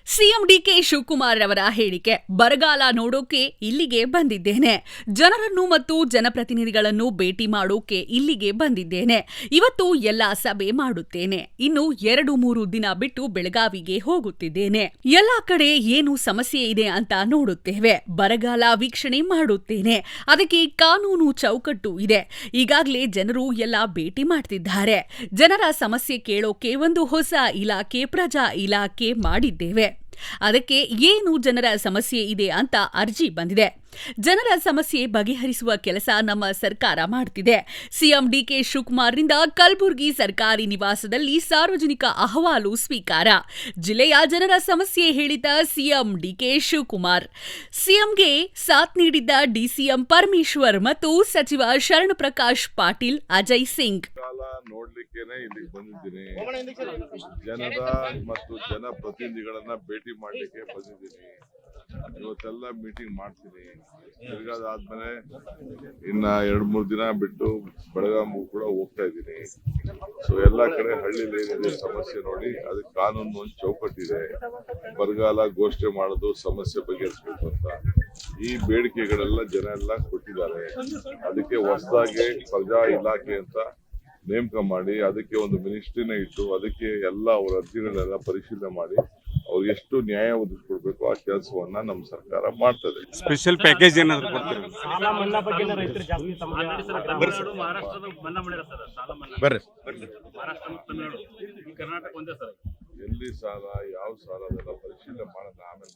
CM DK Shivakumar ಅವರ ಹೇಳಿಕೆ. ಬರಗಾಲ ನೋಡೋಕೆ ಇಲ್ಲಿಗೆ ಬಂದಿದ್ದೇನೆ. ಜನರನ್ನು ಮತ್ತು ಜನಪ್ರತಿನಿಧಿಗಳನ್ನು ಭೇಟಿ ಮಾಡೋಕೆ ಇಲ್ಲಿಗೆ ಬಂದಿದ್ದೇನೆ. ಇವತ್ತು ಎಲ್ಲ ಸಭೆ ಮಾಡುತ್ತೇನೆ. ಇನ್ನು 2-3 ದಿನ ಬಿಟ್ಟು ಬೆಳಗಾವಿಗೆ ಹೋಗುತ್ತಿದ್ದೇನೆ. ಎಲ್ಲಾ ಕಡೆ ಏನು ಸಮಸ್ಯೆ ಇದೆ ಅಂತ ನೋಡುತ್ತೇವೆ. ಬರಗಾಲ ವೀಕ್ಷಣೆ ಮಾಡುತ್ತೇನೆ. ಅದಕ್ಕೆ ಕಾನೂನು ಚೌಕಟ್ಟು ಇದೆ. ಈಗಾಗಲೇ ಜನರು ಎಲ್ಲ ಭೇಟಿ ಮಾಡ್ತಿದ್ದಾರೆ. ಜನರ ಸಮಸ್ಯೆ ಕೇಳೋಕೆ ಒಂದು ಹೊಸ ಇಲಾಖೆ, ಪ್ರಜಾ ಇಲಾಖೆ ಮಾಡಿದ್ದೇವೆ. ಅದಕ್ಕೆ ಏನು ಜನರ ಸಮಸ್ಯೆ ಇದೆ ಅಂತ ಅರ್ಜಿ ಬಂದಿದೆ. ಜನರ ಸಮಸ್ಯೆ ಬಗೆಹರಿಸುವ ಕೆಲಸ ನಮ್ಮ ಸರ್ಕಾರ ಮಾಡ್ತಿದೆ. ಸಿಎಂ ಡಿಕೆ ಶಿವಕುಮಾರ್ರಿಂದ ಕಲಬುರಗಿ ಸರ್ಕಾರಿ ನಿವಾಸದಲ್ಲಿ ಸಾರ್ವಜನಿಕ ಅಹವಾಲು ಸ್ವೀಕಾರ. ಜಿಲ್ಲೆಯ ಜನರ ಸಮಸ್ಯೆ ಹೇಳಿದ ಸಿಎಂ ಡಿಕೆ ಶಿವಕುಮಾರ್. ಸಿಎಂಗೆ ಸಾಥ್ ನೀಡಿದ್ದ ಡಿಸಿಎಂ ಪರಮೇಶ್ವರ್ ಮತ್ತು ಸಚಿವ ಶರಣಪ್ರಕಾಶ್ ಪಾಟೀಲ್, ಅಜಯ್ ಸಿಂಗ್. ನೋಡ್ಲಿಕ್ಕೇನೆ ಇಲ್ಲಿಗೆ ಬಂದಿದ್ದೀನಿ. ಜನರ ಮತ್ತು ಜನಪ್ರತಿನಿಧಿಗಳನ್ನ ಭೇಟಿ ಮಾಡ್ಲಿಕ್ಕೆ ಬಂದಿದ್ದೀನಿ. ಇವತ್ತೆಲ್ಲ ಮೀಟಿಂಗ್ ಮಾಡ್ತೀನಿ. ತಿರ್ಗಾದಾದ್ಮೇಲೆ ಇನ್ನ 2-3 ದಿನ ಬಿಟ್ಟು ಬೆಳಗಾವಿ ಕೂಡ ಹೋಗ್ತಾ ಇದ್ದೀನಿ. ಸೊ ಎಲ್ಲಾ ಕಡೆ ಹಳ್ಳಿಲಿ ಏನಿದೆ ಸಮಸ್ಯೆ ನೋಡಿ, ಅದಕ್ಕೆ ಕಾನೂನು ಒಂದು ಚೌಕಟ್ಟಿದೆ. ಬರಗಾಲ ಘೋಷಣೆ ಮಾಡೋದು, ಸಮಸ್ಯೆ ಬಗೆಹರಿಸಬೇಕು ಅಂತ ಈ ಬೇಡಿಕೆಗಳೆಲ್ಲ ಜನ ಎಲ್ಲ ಕೊಟ್ಟಿದ್ದಾರೆ. ಅದಕ್ಕೆ ಹೊಸದಾಗಿ ಪ್ರಜಾ ಇಲಾಖೆ ಅಂತ ನೇಮಕ ಮಾಡಿ ಅದಕ್ಕೆ ಒಂದು ಮಿನಿಸ್ಟ್ರಿನ ಇಟ್ಟು ಅದಕ್ಕೆ ಎಲ್ಲ ಅವರ ಅರ್ಜಿಗಳನ್ನೆಲ್ಲ ಪರಿಶೀಲನೆ ಮಾಡಿ ಅವ್ರಿಗೆ ಎಷ್ಟು ನ್ಯಾಯ ಒದಗಿಸ್ಕೊಡ್ಬೇಕು ಆ ಕೆಲಸವನ್ನ ನಮ್ಮ ಸರ್ಕಾರ ಮಾಡ್ತದೆ. ಸ್ಪೆಷಲ್ ಪ್ಯಾಕೇಜ್ ಏನಾದ್ರು ಕೊಡ್ತೀರಿ? ಎಲ್ಲಿ ಸಾಲ, ಯಾವ ಸಾಲ, ಅದೆಲ್ಲ ಪರಿಶೀಲನೆ ಮಾಡೋಣ, ಆಮೇಲೆ